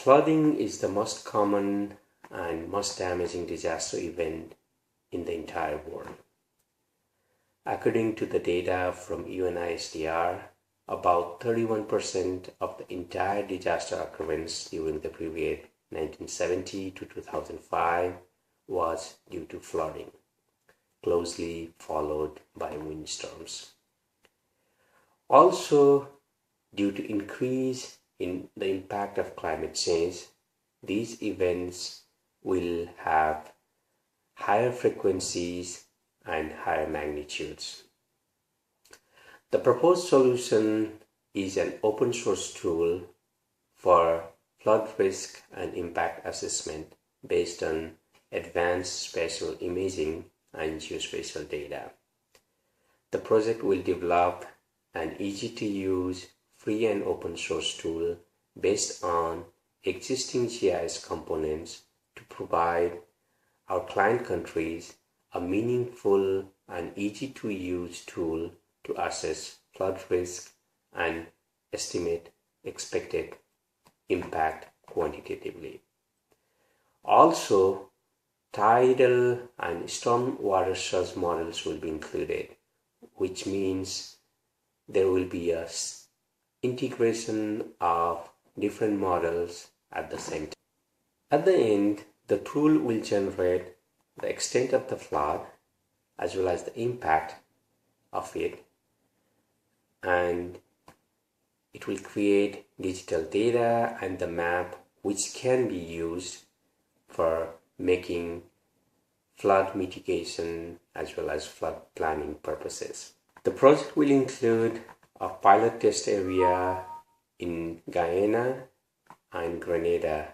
Flooding is the most common and most damaging disaster event in the entire world. According to the data from UNISDR, about 31% of the entire disaster occurrence during the period 1970 to 2005 was due to flooding, closely followed by windstorms. Also, due to increase in the impact of climate change, these events will have higher frequencies and higher magnitudes. The proposed solution is an open source tool for flood risk and impact assessment based on advanced spatial imaging and geospatial data. The project will develop an easy-to-use, free and open source tool based on existing GIS components to provide our client countries a meaningful and easy-to-use tool to assess flood risk and estimate expected impact quantitatively. Also, tidal and storm water surge models will be included, which means there will be a integration of different models at the same time. At the end, the tool will generate the extent of the flood as well as the impact of it, and it will create digital data and the map which can be used for making flood mitigation as well as flood planning purposes. The project will include a pilot test area in Guyana and Grenada